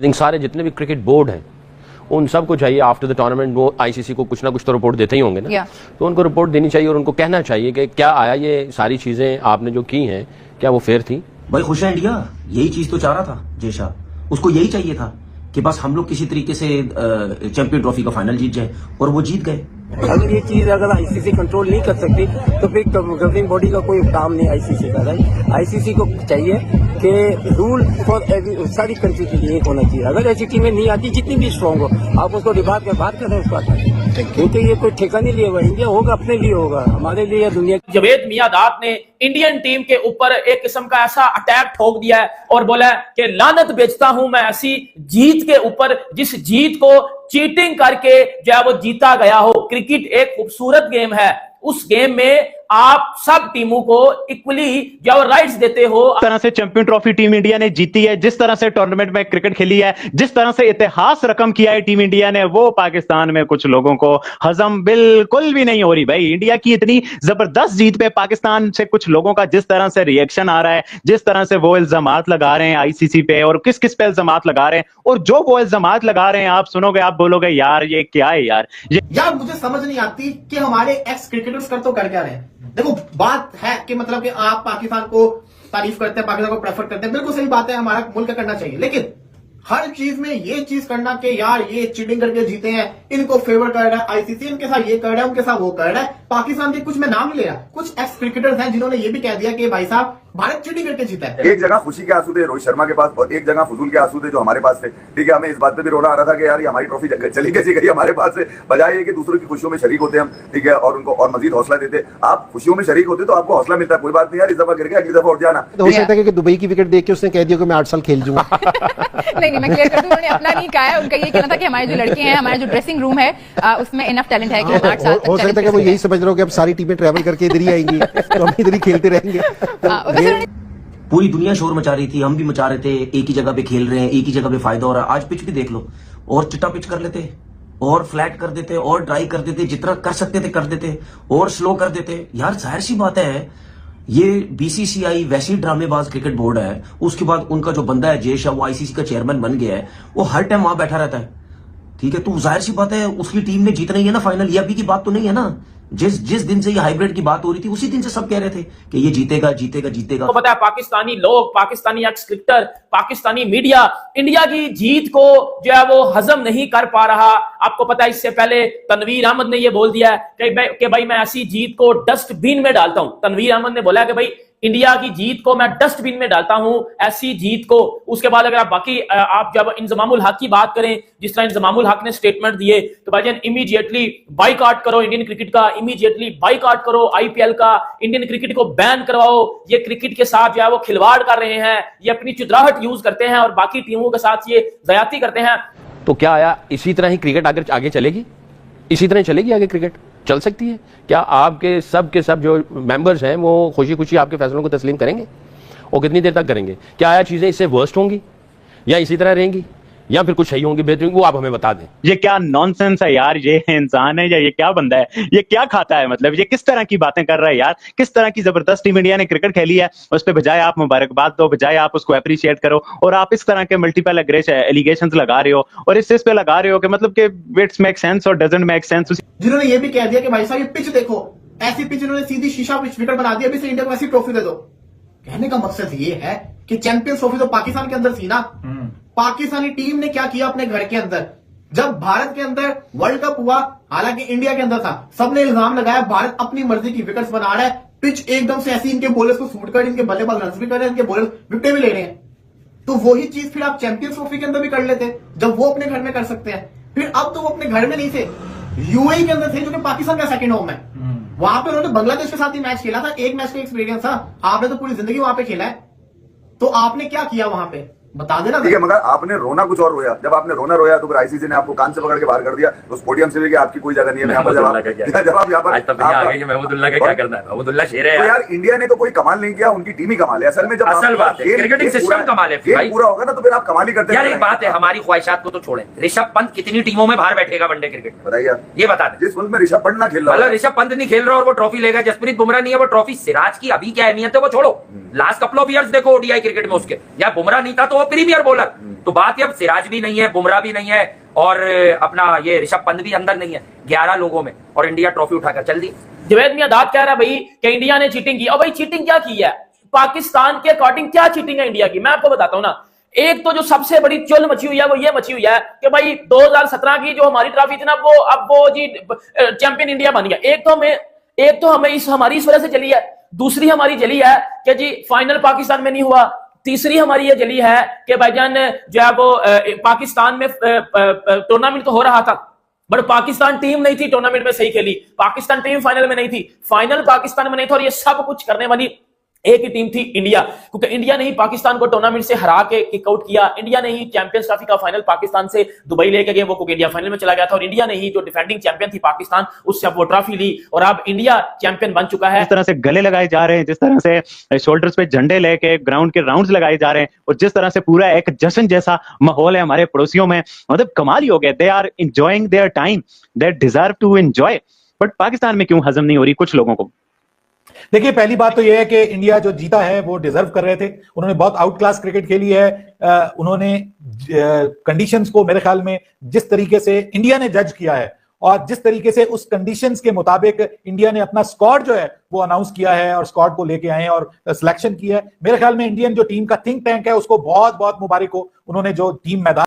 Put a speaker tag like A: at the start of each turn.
A: Think सारे जितने भी क्रिकेट बोर्ड हैं उन सबको चाहिए आफ्टर द टूर्नामेंट वो आईसीसी को कुछ ना कुछ तो रिपोर्ट देते ही होंगे ना तो उनको रिपोर्ट देनी चाहिए और उनको कहना चाहिए कि क्या आया ये सारी चीजें आपने जो की हैं क्या वो फेयर थी।
B: भाई खुश है इंडिया, यही चीज तो चाह रहा था जय शाह, उसको यही चाहिए था कि बस हम लोग किसी तरीके से चैंपियन ट्रॉफी का फाइनल जीत जाए और वो जीत गए।
C: अगर ये चीज अगर आईसीसी कंट्रोल नहीं कर सकती तो फिर गवर्निंग बॉडी का कोई काम नहीं आईसीसी का। राइट, आईसीसी को चाहिए कि रूल फॉर सारी कंट्री के लिए एक होना चाहिए। अगर ऐसी टीमें नहीं आती जितनी भी स्ट्रांग हो आप उसको डिबार के बाहर करें उसको आता, क्योंकि ये कोई ठेका नहीं लिया हुआ। इंडिया होगा अपने लिए, होगा हमारे लिए या दुनिया।
D: जावेद मियांदाद ने इंडियन टीम के ऊपर एक किस्म का ऐसा अटैक ठोक दिया है और बोला है कि लानत बेचता हूं मैं ऐसी जीत के ऊपर जिस जीत को चीटिंग करके जो है वो जीता गया हो। क्रिकेट एक खूबसूरत गेम है, उस गेम में आप सब टीमों को इक्वली जो राइट्स देते हो।
E: जिस तरह से चैंपियन ट्रॉफी टीम इंडिया ने जीती है, जिस तरह से टूर्नामेंट में क्रिकेट खेली है, जिस तरह से इतिहास रकम किया है टीम इंडिया ने, वो पाकिस्तान में कुछ लोगों को हजम बिल्कुल भी नहीं हो रही। भाई इंडिया की इतनी जबरदस्त जीत पे पाकिस्तान से कुछ लोगों का जिस तरह से रिएक्शन आ रहा है, जिस तरह से वो इल्जामात लगा रहे हैं आईसीसी पे और किस किस पे इल्जामात लगा रहे हैं, और जो वो इल्जामात लगा रहे हैं आप सुनोगे आप बोलोगे यार ये क्या है यार।
F: यार मुझे समझ नहीं आती कि हमारे एक्स क्रिकेटर्स कर तो कर क्या रहे हैं। देखो बात है कि मतलब कि आप पाकिस्तान को तारीफ करते हैं, पाकिस्तान को प्रेफर करते हैं, बिल्कुल सही बात है, हमारा मुल्क करना चाहिए, लेकिन हर चीज में ये चीज करना कि यार ये चीटिंग करके जीते हैं, इनको फेवर कर रहा है आईसीसी, इनके साथ ये कर रहा है, उनके साथ वो कर रहा है। पाकिस्तान के कुछ मैं नाम नहीं ले रहा, कुछ एक्स क्रिकेटर्स हैं जिन्होंने ये भी कह दिया कि भाई साहब भारत चीटिंग करके जीता है।
G: एक जगह खुशी के आंसू थे रोहित शर्मा के पास और एक जगह फजूल के आंसू थे जो हमारे पास थे। ठीक है, हमें इस बात पे भी रोना आ रहा था कि यार ये हमारी ट्रॉफी चली कैसी गई हमारे पास से, बजाय कि दूसरों की खुशियों में शरीक होते हम। ठीक है, और उनको और मजीद हौसला देते। आप खुशियों में शरीक होते तो आपको हौसला मिलता है, कोई बात नहीं यार, इस दफा गिर गया अगली दफा उठ जाना।
H: हो सकता है कि दुबई की विकेट देख के उसने कह दिया कि मैं 8 साल खेल जाऊंगा।
I: नहीं मैं क्लियर कर दूं, उन्होंने अपना नहीं कहा है, उनका ये कहना था कि हमारे जो लड़के हैं, हमारे जो ड्रेसिंग रूम है उसमें इनफ टैलेंट है कि हम 8 साल
H: हो सकता है कि वो यही समझ रहे हो कि अब सारी टीमें ट्रैवल करके इधर ही आएंगी तो हम इधर ही खेलते रहेंगे।
B: पूरी दुनिया शोर मचा रही थी, हम भी मचा रहे थे, एक ही जगह पे खेल रहे हैं, एक ही जगह पे फायदा हो रहा है। आज पिच भी देख लो, और चिट्टा पिच कर लेते और फ्लैट कर देते और ड्राई कर देते, जितना कर सकते थे कर देते और स्लो कर देते। यार जाहिर सी बात है ये बीसीसीआई वैसी ड्रामेबाज क्रिकेट बोर्ड है, उसके बाद उनका जो बंदा है जय शाह वो आईसीसी का चेयरमैन बन गया है, वो हर टाइम वहां बैठा रहता है। ठीक है, तो जाहिर सी बात है उसकी टीम ने जीतना ही है ना फाइनल। ये अभी की बात तो नहीं है ना, जिस दिन से ये हाइब्रिड की बात हो रही थी उसी दिन से सब कह रहे थे कि ये जीतेगा जीतेगा जीतेगा।
D: तो पता है पाकिस्तानी लोग, Pakistani x cricketer, Pakistani media India की जीत को जो है वो हजम नहीं कर पा रहा। आपको पता है इससे पहले तनवीर अहमद ने ये बोल दिया है कि भाई मैं ऐसी जीत को डस्टबिन में डालता हूं। तनवीर अहमद ने बोला कि भाई इंडिया की जीत को मैं डस्टबिन में डालता हूं, ऐसी जीत को। उसके बाद अगर आप बाकी आप जब इंजमामुल हक की बात करें, जिस तरह इंजमामुल हक ने स्टेटमेंट दिए तो भाईजान इमीडिएटली बाइकआउट करो इंडियन क्रिकेट का, इमीडिएटली बाइकआउट करो आईपीएल का, इंडियन क्रिकेट को बैन करवाओ। ये क्रिकेट के साथ जो है वो खिलवाड़ कर रहे हैं, ये अपनी चुदराहट यूज करते हैं और बाकी टीमों के साथ ये ज्यादती करते हैं।
A: तो क्या आया इसी तरह ही क्रिकेट आगे चलेगी, इसी तरह चलेगी आगे क्रिकेट चल सकती है? क्या आपके सब जो मेंबर्स हैं वो खुशी खुशी आपके फैसलों को तस्लीम करेंगे और कितनी देर तक करेंगे? क्या आया चीजें इससे वर्स्ट होंगी या इसी तरह रहेंगी या फिर कुछ सही होंगी बेहतरीन, वो आप हमें बता दें।
E: ये क्या नॉनसेंस है यार, ये इंसान है या ये क्या बंदा है, ये क्या खाता है, मतलब ये किस तरह की बातें कर रहा है यार। किस तरह की जबरदस्त टीम इंडिया ने क्रिकेट खेली है, उस पर बजाय आप मुबारकबाद दो, बजाय आप उसको अप्रिशिएट करो, और आप इस तरह के मल्टीपल एलिगेशंस लगा रहे हो और इस पे लगा रहे हो कि मतलब कि इट्स मेक सेंस और डजंट मेक सेंस।
F: जिन्होंने ये भी कह दिया कि भाई साहब ये पिच देखो, ऐसी पिच इन्होंने सीधी शीशा पिच विकेट बना दिया, अभी से इंडिया को ऐसी ट्रॉफी दे दो। कहने का मकसद ये है कि चैंपियंस ट्रॉफी तो पाकिस्तान के अंदर थी ना। पाकिस्तानी टीम ने क्या किया अपने घर के अंदर, जब भारत के अंदर वर्ल्ड कप हुआ, हालांकि इंडिया के अंदर था, सबने इल्जाम लगाया भारत अपनी मर्जी की विकेट्स बना रहा है, पिच एकदम से ऐसी इनके बॉलर्स को सूट कर, इनके बल्लेबाज रन भी कर रहे हैं, इनके बॉलर्स विकेटें भी ले रहे हैं। तो वही चीज फिर आप चैंपियंस ट्रॉफी के अंदर भी कर लेते जब वो अपने घर में कर सकते हैं। फिर अब तो वो अपने घर में नहीं थे, यूएई के अंदर थे जो कि पाकिस्तान का सेकंड होम है। वहां पे उन्होंने बांग्लादेश के साथ ही मैच खेला था, एक मैच का एक्सपीरियंस था। आपने तो पूरी जिंदगी वहां पे खेला है, तो आपने क्या किया वहां पे बता देना।
G: ठीक है, मगर आपने रोना कुछ और रोया। जब आपने रोना रोया तो फिर आईसीसी ने आपको कान से पकड़ के बाहर कर दिया, उस पोडियम से भी कि आपकी कोई जगह नहीं है। जवाब यहाँ पर
A: महमूदुल्लाह का क्या करना है, महमूदुल्लाह शेर है
G: यार। इंडिया ने तो कोई कमाल नहीं किया, उनकी टीम ही कमाल है असल में। जब
A: असल बात है क्रिकेटिंग सिस्टम कमाल है,
G: पूरा होगा ना तो फिर आप कमाल ही करते हैं।
A: यार एक बात है, हमारी ख्वाहिशात को तो छोड़ें, ऋषभ पंत कितनी टीमों में बाहर बैठेगा वनडे क्रिकेट,
G: बताइए
A: ये बता दें।
G: जिस मुल्क में ऋषभ पंत ना खेल रहा,
A: मतलब ऋषभ पंत नहीं खेल रहा और वो ट्रॉफी लेगा, जसप्रीत बुमराह नहीं है वो ट्रॉफी, सिराज की अभी क्या अहमियत है वो छोड़ो, लास्ट कपल ऑफ ईयर्स देखो ओडीआई क्रिकेट में उसके, या बुमराह नहीं था तो वो
J: प्रीमियर बॉलर। तो बात ये अब सिराज भी नहीं है, बुमराह भी नहीं है और अपना ये ऋषभ पंत भी अंदर नहीं है, 11 लोगों में, और इंडिया ट्रॉफी उठाकर चल दी।
D: जवेद मियादाद कह रहा है भाई कि इंडिया ने चीटिंग की। और भाई चीटिंग क्या की है पाकिस्तान के अकॉर्डिंग? क्या चीटिंग है इंडिया की, मैं आपको बताता हूं ना। एक तो जो सबसे बड़ी चुल मची हुई है वो ये मची हुई है कि भाई 2017 की जो हमारी ट्रॉफी थी ना, वो अब वो जी चैंपियन इंडिया बन गया। एक तो हमें हमारी इस वजह से चली है। दूसरी हमारी जली है कि जी फाइनल पाकिस्तान में नहीं हुआ। तीसरी हमारी ये जली है कि भाईजान जो है वो पाकिस्तान में टूर्नामेंट तो हो रहा था, बट पाकिस्तान टीम नहीं थी टूर्नामेंट में सही खेली। पाकिस्तान टीम फाइनल में नहीं थी, फाइनल पाकिस्तान में नहीं था, और ये सब कुछ करने वाली एक ही टीम थी, इंडिया। क्योंकि इंडिया ने ही पाकिस्तान को टूर्नामेंट से हरा के किक आउट किया। इंडिया ने ही चैंपियंस ट्रॉफी का फाइनल पाकिस्तान से दुबई लेके गए, वो क्योंकि इंडिया फाइनल में चला गया था, और इंडिया ने ही जो डिफेंडिंग चैंपियन थी पाकिस्तान, उससे अब वो ट्रॉफी ली और अब इंडिया चैंपियन बन चुका है।
E: जिस तरह से गले लगाए जा रहे हैं, जिस तरह से शोल्डर्स पे झंडे लेके ग्राउंड के राउंड्स लगाए जा रहे हैं, और जिस तरह से पूरा एक जश्न जैसा माहौल है हमारे पड़ोसियों में, मतलब कमाल ही हो गया। They are enjoying their time, they deserve to enjoy. But Pakistan में क्यों हजम नहीं हो रही कुछ लोगों को?
K: देखिए, पहली बात तो यह है कि इंडिया जो जीता है वो डिजर्व कर रहे थे। उन्होंने बहुत आउट क्लास क्रिकेट खेली है। उन्होंने कंडीशंस को मेरे ख्याल में जिस तरीके से इंडिया ने जज किया है और जिस तरीके से उस कंडीशंस के मुताबिक इंडिया ने अपना स्क्वाड जो है वो अनाउंस किया है और स्क्वाड को लेके आए हैं और सिलेक्शन किया है, मेरे ख्याल में इंडियन जो टीम का थिंक टैंक है उसको बहुत बहुत मुबारक हो। उन्होंने जो टीम मैदान